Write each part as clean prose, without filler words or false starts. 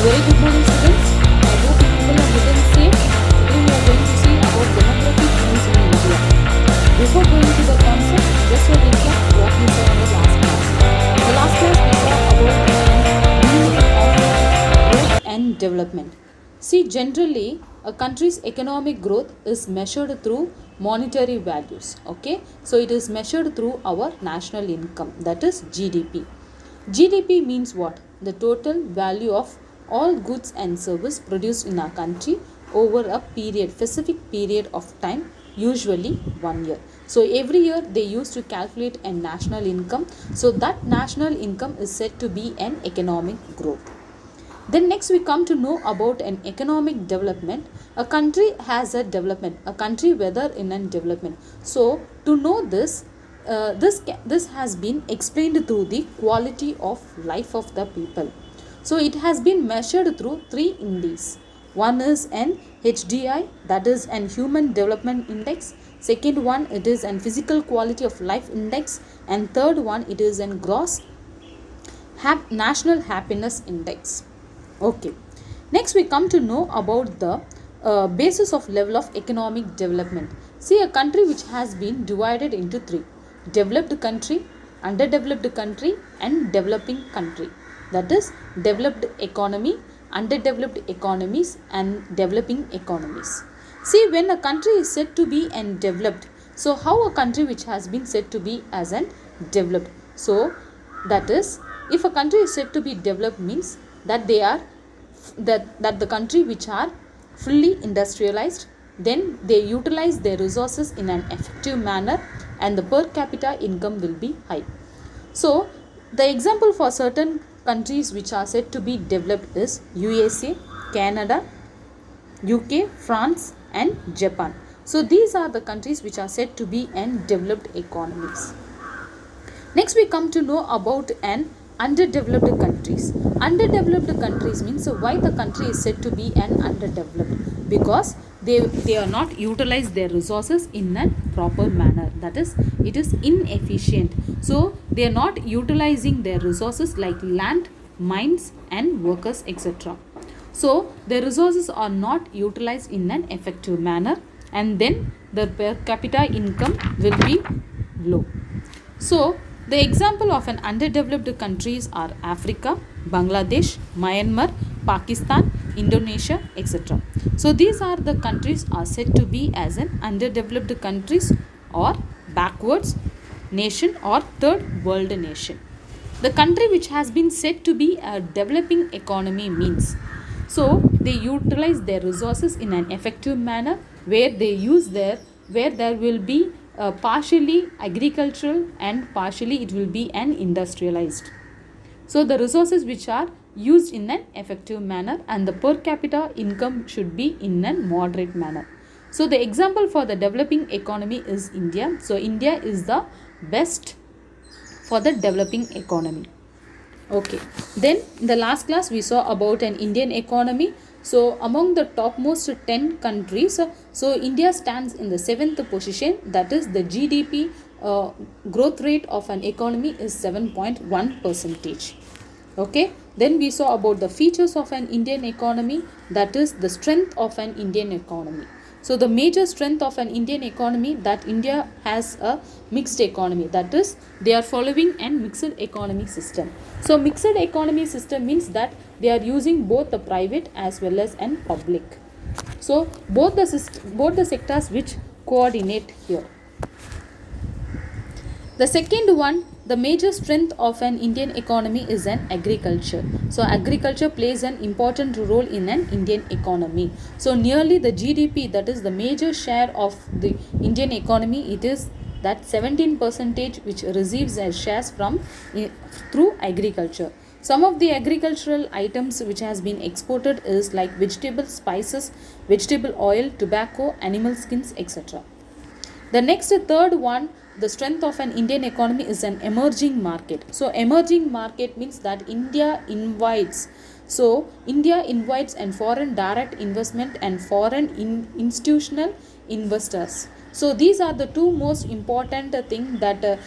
Very good morning, students. I hope you people are good and safe. Today we are going to see about demographic trends in India. Before going to the concept, just a recap what we saw in the last class. In the last class, we saw about the meaning of growth and development. See, generally, a country's economic growth is measured through monetary values. Okay, so it is measured through our national income, that is GDP. GDP means what? The total value of all goods and service produced in our country over a period, specific period of time, usually 1 year. So every year they used to calculate a national income. So that national income is said to be an economic growth. Then next we come to know about an economic development. A country has a development, a country whether in a development. So to know this, this has been explained through the quality of life of the people. So it has been measured through three indices. One is an HDI, that is an Human Development Index. Second one, it is an Physical Quality of Life Index. And third one, it is an Gross National Happiness Index. Okay. Next we come to know about the basis of level of economic development. See, a country which has been divided into three: developed country, underdeveloped country, and developing country. That is developed economy, underdeveloped economies, and developing economies. See, when a country is said to be an developed, so how a country which has been said to be as an developed? So that is, if a country is said to be developed means that they are that the country which are fully industrialized, then they utilize their resources in an effective manner, and the per capita income will be high. So the example for certain countries which are said to be developed is USA, Canada, UK, France, and Japan. So these are the countries which are said to be an developed economies. Next we come to know about an underdeveloped countries. Underdeveloped countries means why the country is said to be an underdeveloped, because they are not utilize their resources in a proper manner, that is it is inefficient. So they are not utilizing their resources like land, mines, and workers, etc. So the resources are not utilized in an effective manner, and then the per capita income will be low. So the example of an underdeveloped countries are Africa, Bangladesh, Myanmar, Pakistan, Indonesia, etc. So these are the countries are said to be as an underdeveloped countries or backwards nation or third world nation. The country which has been said to be a developing economy means, so they utilize their resources in an effective manner, where they use where there will be partially agricultural and partially it will be an industrialized. So the resources which are used in an effective manner, and the per capita income should be in a moderate manner. So the example for the developing economy is India. So India is the best for the developing economy. Okay, then in the last class we saw about an Indian economy. So among the topmost 10 countries, so India stands in the 7th position, that is the GDP growth rate of an economy is 7.1%. Okay, then we saw about the features of an Indian economy, that is the strength of an Indian economy. So the major strength of an Indian economy, that India has a mixed economy, that is they are following an mixed economy system. So mixed economy system means that they are using both the private as well as an public. So both the sectors which coordinate here. The second one, the major strength of an Indian economy is an agriculture. So agriculture plays an important role in an Indian economy. So nearly the GDP, that is the major share of the Indian economy, it is that 17% which receives as shares from through agriculture. Some of the agricultural items which has been exported is like vegetable spices, vegetable oil, tobacco, animal skins, etc. The next third one, the strength of an Indian economy is an emerging market. So emerging market means that India invites and foreign direct investment and foreign institutional investors. So these are the two most important thing that the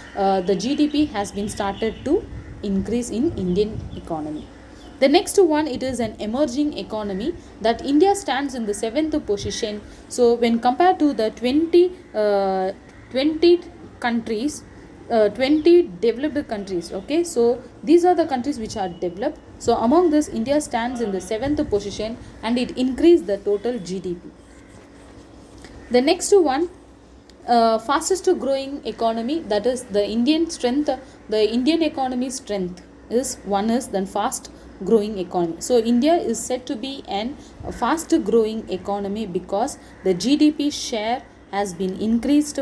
GDP has been started to increase in Indian economy. The next one, it is an emerging economy, that India stands in the 7th position. So when compared to the 20 countries, 20 developed countries, okay, so these are the countries which are developed. So among this, India stands in the 7th position, and it increased the total GDP. The next one, fastest growing economy, that is the Indian strength, the Indian economy strength is one is then fast growing economy. So India is said to be an fast growing economy because the GDP share has been increased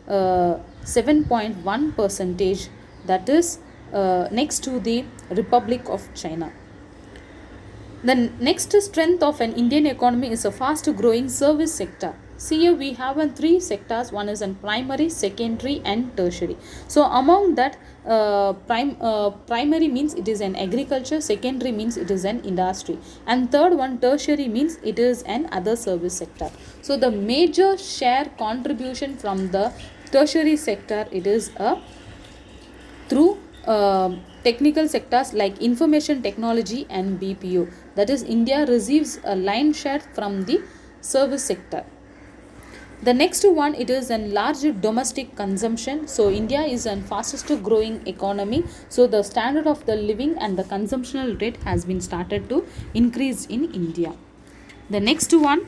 7.1 percentage, that is next to the Republic of China. The next strength of an Indian economy is a fast growing service sector. See here we have three sectors. One is in primary, secondary and tertiary. So among that, primary means it is an agriculture, secondary means it is an industry, and third one, tertiary, means it is an other service sector. So the major share contribution from the tertiary sector, it is through technical sectors like information technology and BPO. That is, India receives a line share from the service sector. The next one, it is a large domestic consumption. So India is a fastest growing economy. So the standard of the living and the consumption rate has been started to increase in India. The next one,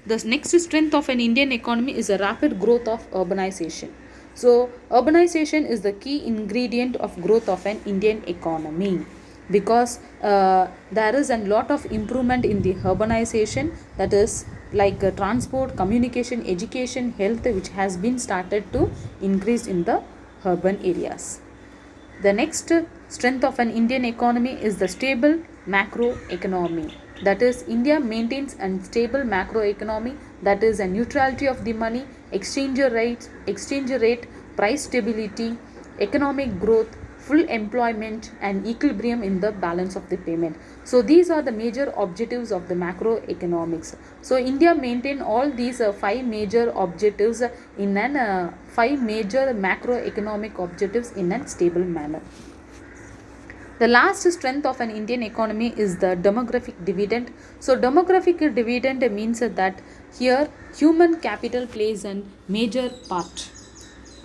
the next strength of an Indian economy is a rapid growth of urbanization. So urbanization is the key ingredient of growth of an Indian economy, because there is a lot of improvement in the urbanization, that is like transport, communication, education, health, which has been started to increase in the urban areas. The next strength of an Indian economy is the stable macro economy. That is, India maintains a stable macro economy, that is a neutrality of the money, exchange rate, price stability, economic growth, full employment and equilibrium in the balance of the payment. So these are the major objectives of the macroeconomics. So India maintain all these five major objectives in an five major macroeconomic objectives in a stable manner. The last strength of an Indian economy is the demographic dividend. So demographic dividend means that here human capital plays a major part.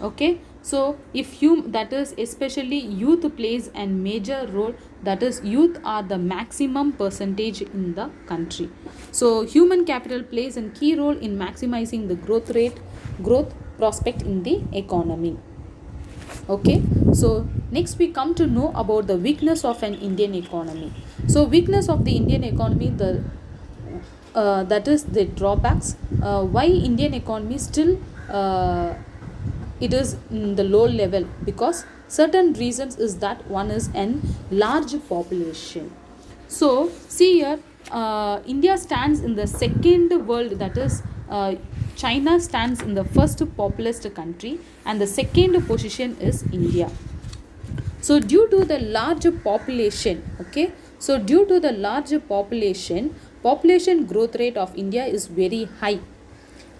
Okay, so if that is especially youth plays a major role, that is youth are the maximum percentage in the country. So human capital plays a key role in maximizing the growth prospect in the economy. Okay, so next we come to know about the weakness of an Indian economy. So weakness of the Indian economy, that is the drawbacks. Why Indian economy still it is in the low level? Because certain reasons is that one is an large population. So see here, India stands in the second world, that is China stands in the first populous country, and the second position is India. So due to the large population, okay, so due to the large population growth rate of India is very high,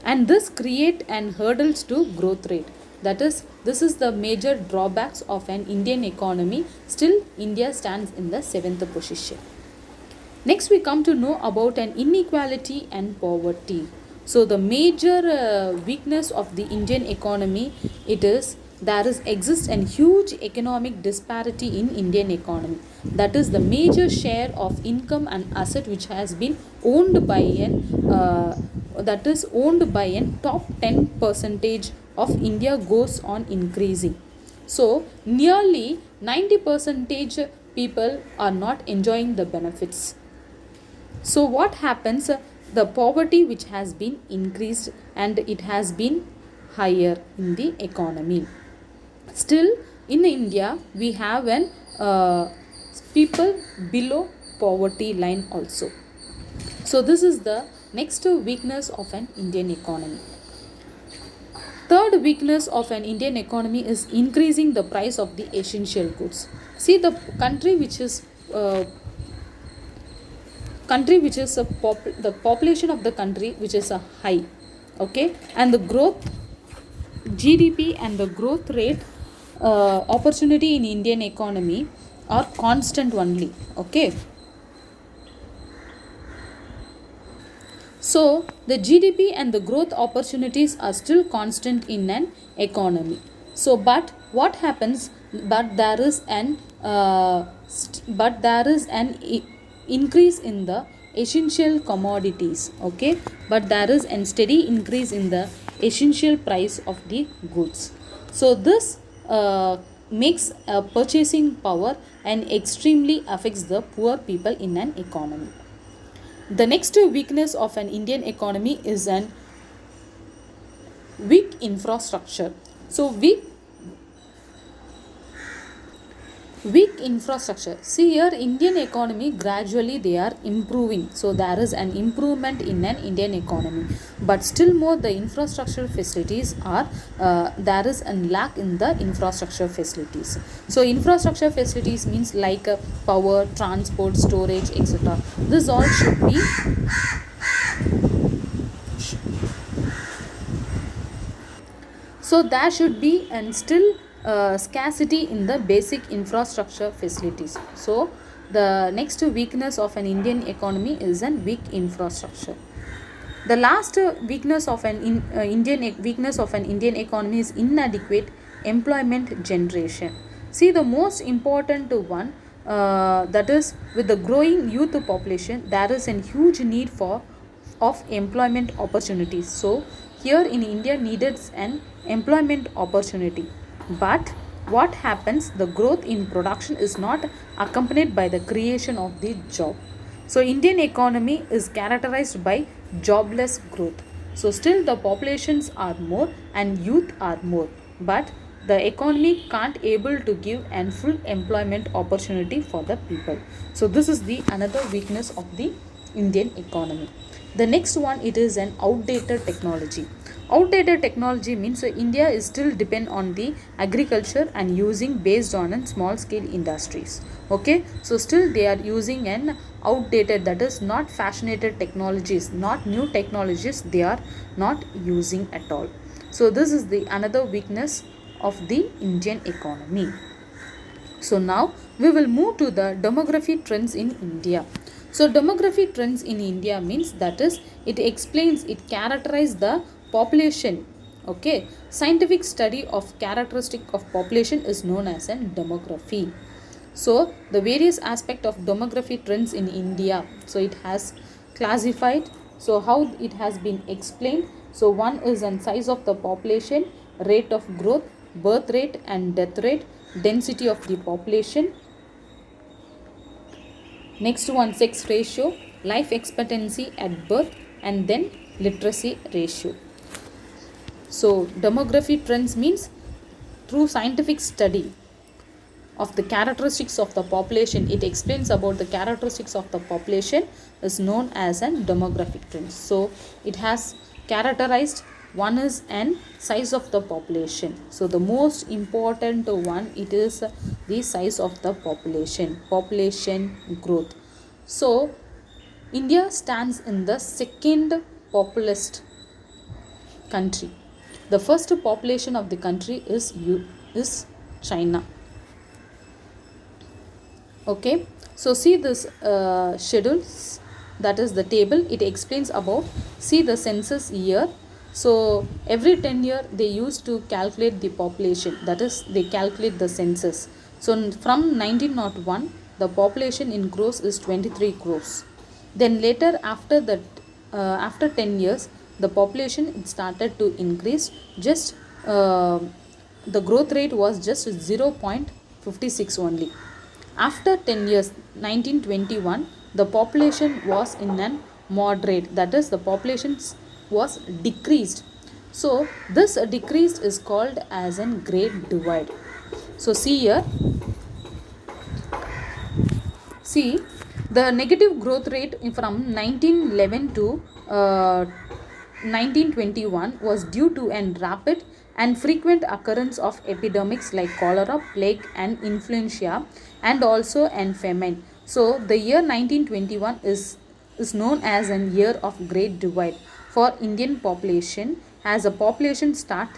and this create an hurdles to growth rate. That is, this is the major drawbacks of an Indian economy. Still India stands in the 7th position. Next we come to know about an inequality and poverty. So the major weakness of the Indian economy, it is there exists a huge economic disparity in Indian economy. That is the major share of income and asset which has been owned by an top 10 percentage of India goes on increasing. So nearly 90 percentage people are not enjoying the benefits. So what happens? The poverty which has been increased and it has been higher in the economy. Still in India we have an people below poverty line also. So this is the next weakness of an Indian economy. Third weakness of an Indian economy is increasing the price of the essential goods. See, the country which is the population of the country which is a high, okay, and the growth GDP and the growth rate opportunity in Indian economy are constant only, okay. So the GDP and the growth opportunities are still constant in an economy. So but what happens, but there is an increase in the essential commodities, okay, but there is a steady increase in the essential price of the goods. So this makes purchasing power and extremely affects the poor people in an economy. The next weakness of an Indian economy is an weak infrastructure. So weak infrastructure. See here, Indian economy gradually they are improving. So there is an improvement in an Indian economy, but still more the infrastructure facilities are there is a lack in the infrastructure facilities. So infrastructure facilities means like power, transport, storage, etc. This all should be so there should be and still scarcity in the basic infrastructure facilities. So the next weakness of an Indian economy is an weak infrastructure. The last weakness of an Indian economy is inadequate employment generation. See, the most important one, that is with the growing youth population, there is a huge need for of employment opportunities. So here in India needed an employment opportunity, but what happens, the growth in production is not accompanied by the creation of the job. So Indian economy is characterized by jobless growth. So still the populations are more and youth are more, but the economy can't able to give an full employment opportunity for the people. So this is the another weakness of the Indian economy. The next one, it is an outdated technology. Outdated technology means India is still depend on the agriculture and using based on a small scale industries. Okay, so still they are using an outdated, that is not fashionated technologies, not new technologies they are not using at all. So this is the another weakness of the Indian economy. So now we will move to the demography trends in India. So demography trends in India means, that is it explains, it characterizes the population. Okay, scientific study of characteristic of population is known as an demography. So the various aspect of demography trends in India, so it has classified, so how it has been explained. So one is on size of the population, rate of growth, birth rate and death rate, density of the population. Next one, sex ratio, life expectancy at birth, and then literacy ratio. So demography trends means through scientific study of the characteristics of the population, it explains about the characteristics of the population is known as an demographic trends. So it has characterized, one is an size of the population. So the most important one, it is the size of the population growth. So India stands in the second populous country. The first population of the country is China. Okay, so see this schedules, that is the table, it explains about, see the census year. So every 10 years they used to calculate the population, that is they calculate the census. So from 1901 the population in crores is 23 crores. Then later after that, after 10 years the population it started to increase, just the growth rate was just 0.56 only. After 10 years, 1921, the population was in an moderate, that is the population was decreased. So this decreased is called as an great divide. So see here, see the negative growth rate from 1911 to 1921 was due to an rapid and frequent occurrence of epidemics like cholera, plague and influenza, and also an famine. So the year 1921 is known as an year of great divide for Indian population, as a population start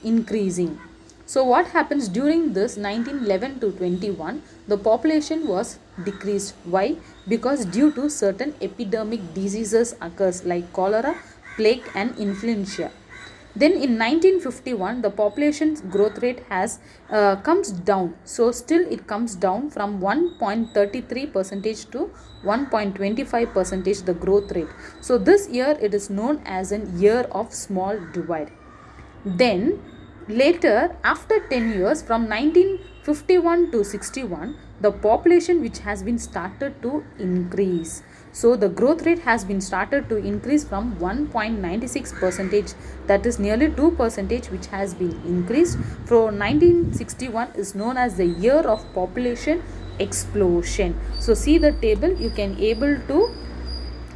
increasing. So what happens during this 1911 to 21, the population was decreased. Why? Because due to certain epidemic diseases occurs like cholera, plague and influenza. Then in 1951 the population growth rate has comes down. So still it comes down from 1.33 percentage to 1.25 percentage the growth rate. So this year it is known as an year of small divide. Then later, after 10 years, from 1951 to 61, the population which has been started to increase. So the growth rate has been started to increase from 1.96 percentage, that is nearly 2 percentage, which has been increased. From 1961 is known as the year of population explosion. So see the table, you can able to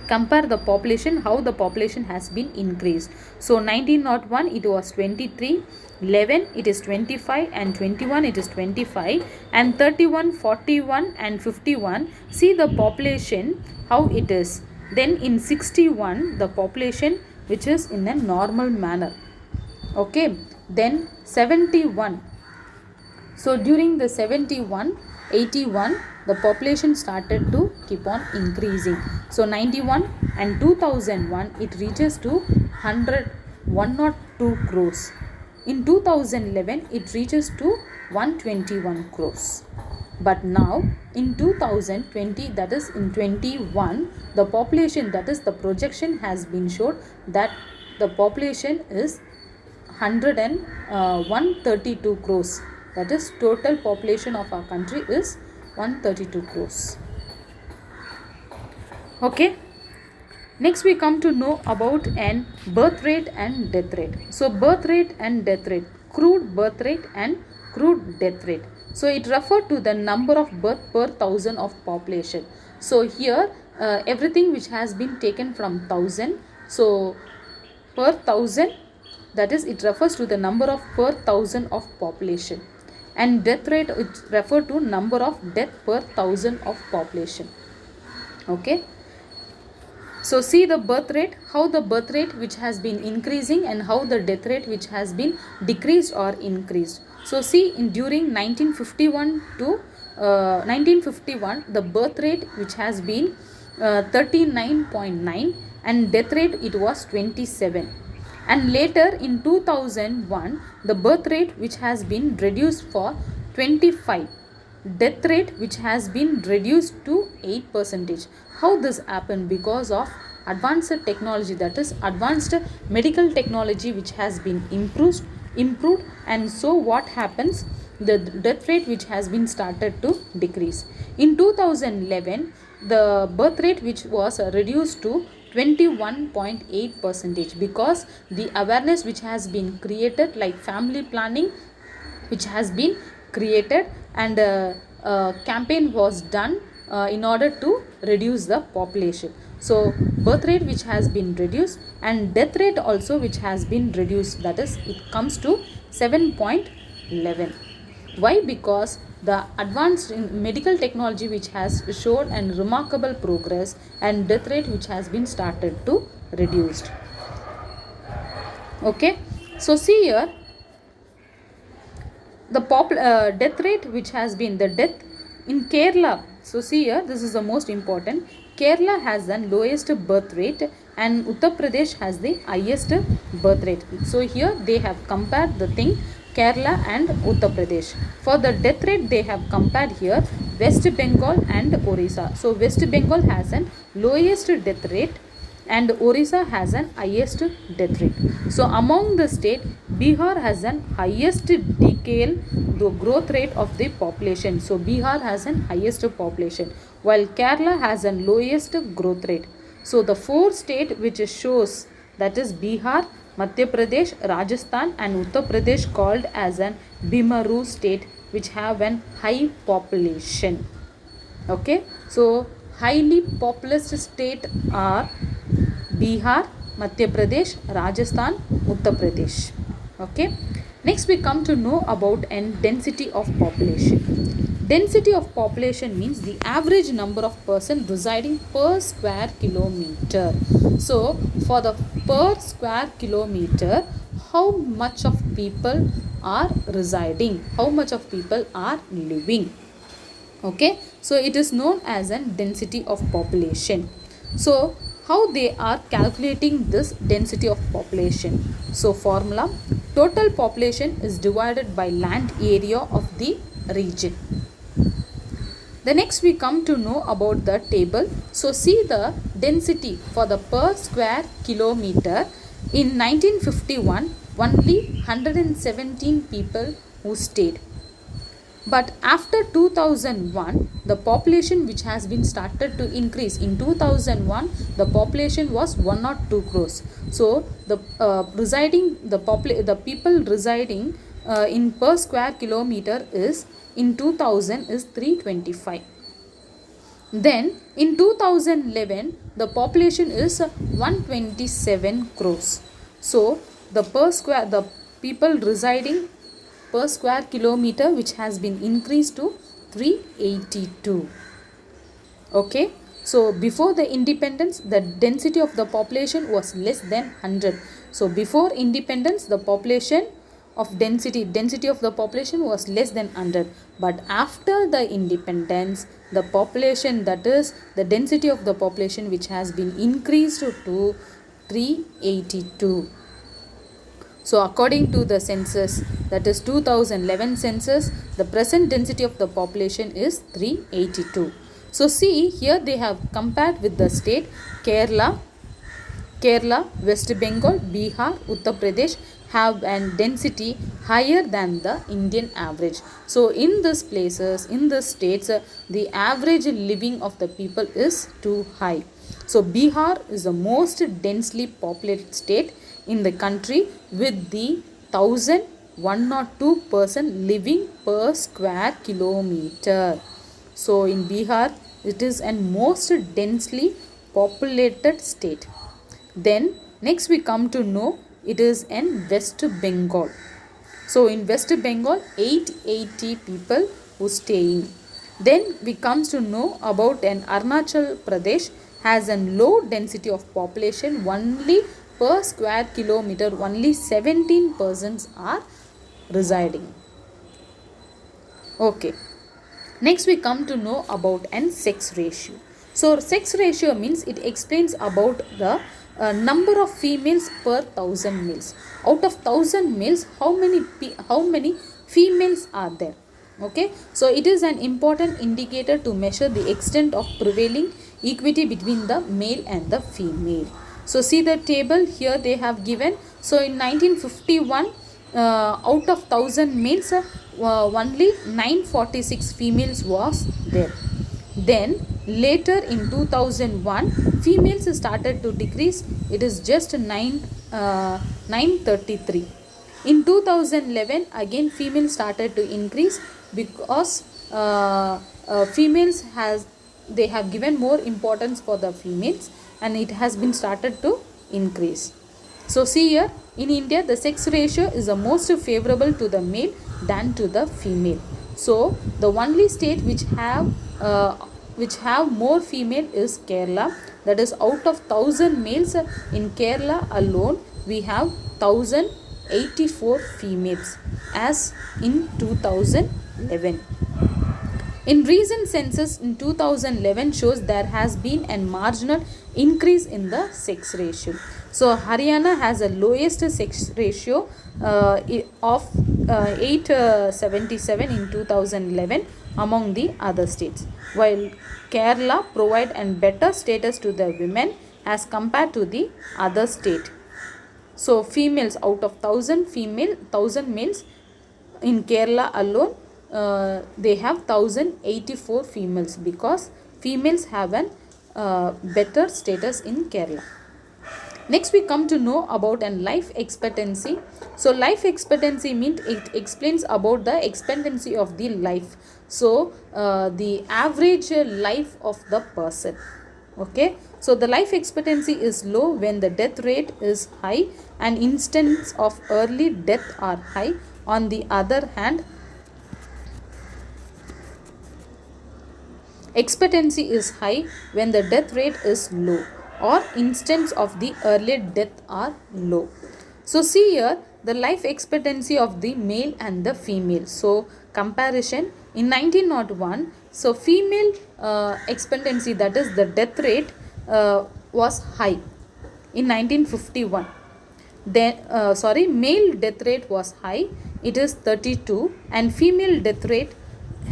compare the population, how the population has been increased. So 1901 it was 23, 11 it is 25, and 21 it is 25, and 31, 41 and 51, see the population how it is. Then in 61 the population which is in a normal manner. Okay, then 71. So during the 71, 81, the population started to keep on increasing. So 91 and 2001, it reaches to 102 crores. In 2011, it reaches to 121 crores. But now in 2020, that is in 21, the population, that is the projection has been showed that the population is 132 crores. That is total population of our country is 132 crores. Okay. Next we come to know about an birth rate and death rate. So birth rate and death rate, crude birth rate and crude death rate. So it referred to the number of birth per thousand of population. So here everything which has been taken from 1000. So per thousand, that is it refers to the number of per thousand of population, and death rate it refer to number of death per thousand of population. Okay. So see the birth rate, how the birth rate which has been increasing and how the death rate which has been decreased or increased. So see during 1951 to 1951 the birth rate which has been 39.9 and death rate it was 27. And later in 2001 the birth rate which has been reduced for 25, death rate which has been reduced to 8 percentage. How this happened? Because of advanced technology, that is advanced medical technology which has been improved. And so what happens, the death rate which has been started to decrease. In 2011 the birth rate which was reduced to 21.8 percentage, because the awareness which has been created, like family planning which has been created, and campaign was done in order to reduce the population. So birth rate which has been reduced and death rate also which has been reduced, that is it comes to 7.11. Why? Because the advanced medical technology which has showed and remarkable progress, and death rate which has been started to reduced. Okay. So see here the death rate which has been the death in Kerala. So see here, this is the most important. Kerala has the lowest birth rate and Uttar Pradesh has the highest birth rate. So here they have compared the thing, Kerala and Uttar Pradesh. For the death rate they have compared here West Bengal and Orissa. So West Bengal has an lowest death rate and Orissa has an highest death rate. So among the state, Bihar has an highest decay the growth rate of the population. So Bihar has an highest population while Kerala has an lowest growth rate. So the four state which shows, that is Bihar, Madhya Pradesh, Rajasthan and Uttar Pradesh, called as an Bimaru state, which have an high population. Okay. So highly populous state are Bihar, Madhya Pradesh, Rajasthan, Uttar Pradesh. Okay. Next we come to know about density of population. Density of population means the average number of person residing per square kilometer. So for the per square kilometer, how much of people are residing, how much of people are living. Okay. So it is known as a density of population. So how they are calculating this density of population? So formula: total population is divided by land area of the region. The next we come to know about the table. So see the density for the per square kilometer. In 1951, only 117 people who stayed. But after 2001, the population which has been started to increase. In 2001, the population was 102 crores. So the people residing in per square kilometer is in 2000 is 325. Then in 2011, the population is 127 crores. So the people residing per square kilometer which has been increased to 382. Okay. So before the independence, the density of the population was less than 100. So before independence, the population of density of the population was less than 100. But after the independence, the population, that is the density of the population which has been increased to 382. So according to the census, that is 2011 census, the present density of the population is 382. So see here they have compared with the state Kerala, West Bengal, Bihar, Uttar Pradesh have an density higher than the Indian average. So in these places, in the states, the average living of the people is too high. So Bihar is the most densely populated state in the country with the 1,102 person living per square kilometer. So in Bihar, it is a most densely populated state. Then next we come to know it is in West Bengal. So in West Bengal, 880 people who staying. Then we comes to know about an Arunachal Pradesh has a low density of population, only per square kilometer only 17 persons are residing. Okay. Next we come to know about an sex ratio. So sex ratio means it explains about the number of females per 1,000 males. Out of 1,000 males, how many females are there? Okay, so it is an important indicator to measure the extent of prevailing equity between the male and the female. So see the table here they have given. So in 1951, out of 1,000 males, only 946 females was there. Then later in 2001, females started to decrease. It is just 933. In 2011, again females started to increase because females they have given more importance for the females and it has been started to increase. So see here, in India the sex ratio is the most favorable to the male than to the female. So the only state which have more female is Kerala. That is, out of 1,000 males in Kerala alone, we have 1,084 females as in 2011. In recent census in 2011 shows there has been a marginal increase in the sex ratio. So Haryana has a lowest sex ratio of 877 in 2011 among the other states, while Kerala provide a better status to the women as compared to the other state. So females, out of 1,000 males in Kerala alone, they have 1,084 females because females have a better status in Kerala. Next we come to know about an life expectancy. So life expectancy means it explains about the expectancy of the life. So the average life of the person. Okay. So the life expectancy is low when the death rate is high and instances of early death are high. On the other hand, expectancy is high when the death rate is low or instance of the early death are low. So see here the life expectancy of the male and the female. So comparison, in 1901 So female expectancy, that is the death rate, was high in 1951. Then male death rate was high, it is 32, and female death rate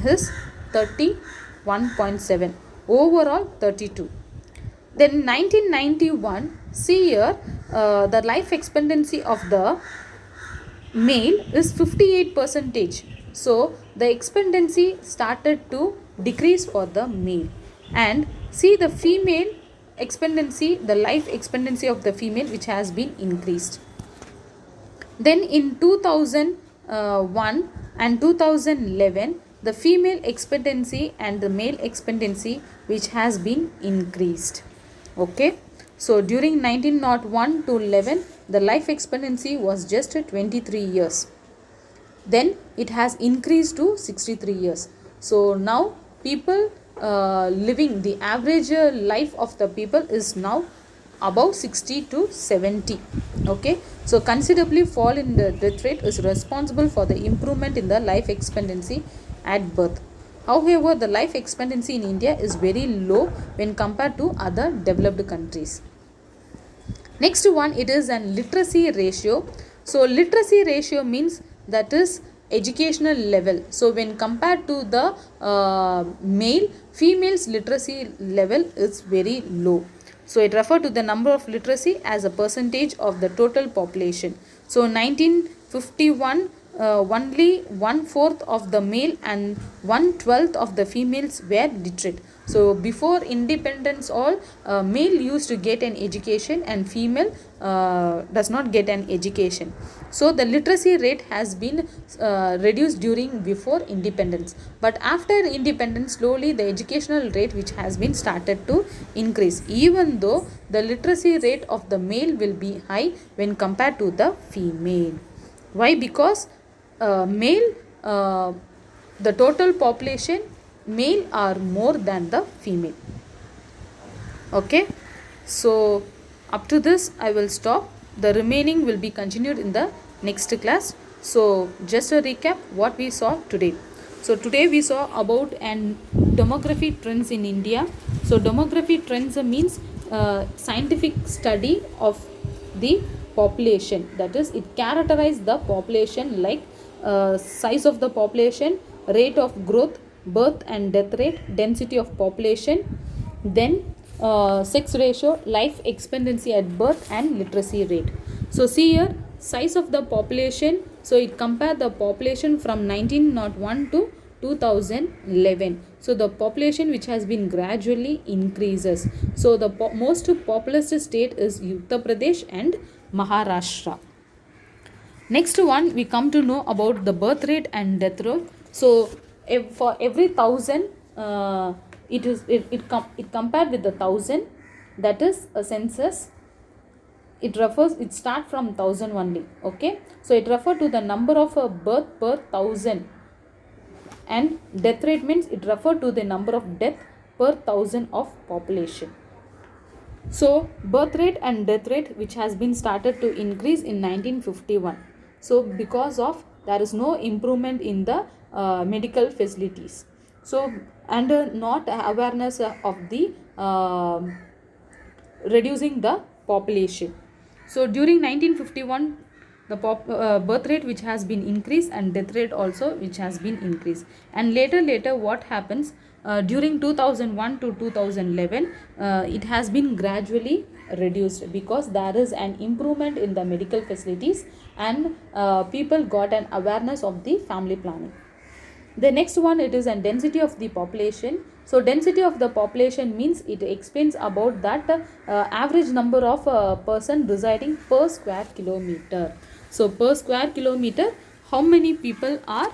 is 31.7, overall 32. Then 1991, see here, the life expectancy of the male is 58 percentage. So the expectancy started to decrease for the male. And see the female expectancy, the life expectancy of the female, which has been increased. Then in 2001 and 2011, the female expectancy and the male expectancy which has been increased. Okay. So during 1901 to 11, the life expectancy was just 23 years. Then it has increased to 63 years. So now people living, the average life of the people is now above 60 to 70. Okay. So considerably fall in the death rate is responsible for the improvement in the life expectancy at birth. However, the life expectancy in India is very low when compared to other developed countries. Next one, it is an literacy ratio. So literacy ratio means that is educational level. So when compared to the male, female's literacy level is very low. So it refers to the number of literacy as a percentage of the total population. So 1951, only 1/4 of the male and 1/12 of the females were literate. So before independence, all male used to get an education and female does not get an education. So the literacy rate has been reduced during before independence, but after independence, slowly the educational rate which has been started to increase, even though the literacy rate of the male will be high when compared to the female. Why? Because male, the total population, male are more than the female. Okay. So up to this I will stop. The remaining will be continued in the next class. So just a recap what we saw today. So today we saw about an demography trends in India. So demography trends means scientific study of the population, that is it characterize the population like size of the population, rate of growth, birth and death rate, density of population, then sex ratio, life expectancy at birth and literacy rate. So see here, size of the population, so it compare the population from 1901 to 2011. So the population which has been gradually increases. So the most populous state is Uttar Pradesh and Maharashtra. Next one, we come to know about the birth rate and death rate. So for every 1,000, it compared with the 1,000, that is a census. It start from 1,000 only. Okay. So it refer to the number of birth per 1,000, and death rate means it refer to the number of death per 1,000 of population. So birth rate and death rate which has been started to increase in 1951. So because of there is no improvement in the medical facilities. So and not awareness of the reducing the population. So during 1951, the birth rate which has been increased and death rate also which has been increased. And later what happens, during 2001 to 2011, it has been gradually reduced because there is an improvement in the medical facilities and people got an awareness of the family planning. The next one, it is a density of the population. So density of the population means it explains about that average number of person residing per square kilometer. So per square kilometer, how many people are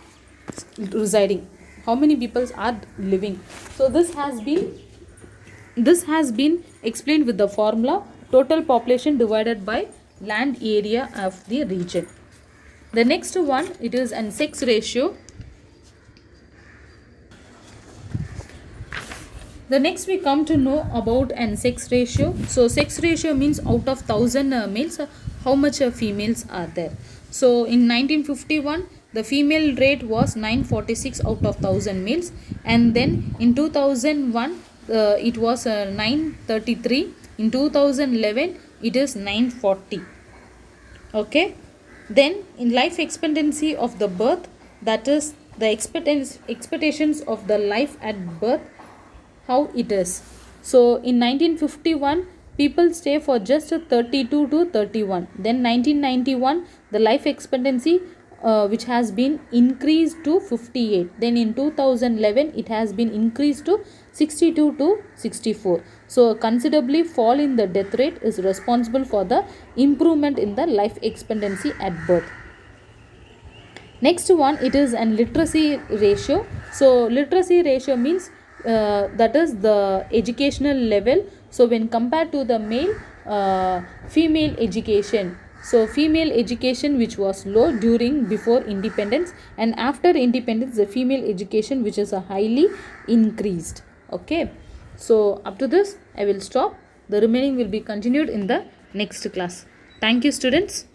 residing, how many people are living. So this has been explained with the formula total population divided by land area of the region. The next one, it is an sex ratio. The next we come to know about an sex ratio. So sex ratio means out of 1,000 males, how much females are there. So in 1951, the female rate was 946 out of 1000 males, and then in 2001 it was 933. In 2011 it is 940. Okay, then in life expectancy of the birth, that is the expectations of the life at birth, how it is. So in 1951 people stay for just 32 to 31. Then 1991 the life expectancy which has been increased to 58. Then in 2011 it has been increased to 62 to 64. So a considerably fall in the death rate is responsible for the improvement in the life expectancy at birth. Next one, it is an literacy ratio. So literacy ratio means that is the educational level. So when compared to the male, female education, so female education which was low during before independence, and after independence the female education which is a highly increased. Okay, so up to this I will stop. The remaining will be continued in the next class. Thank you, students.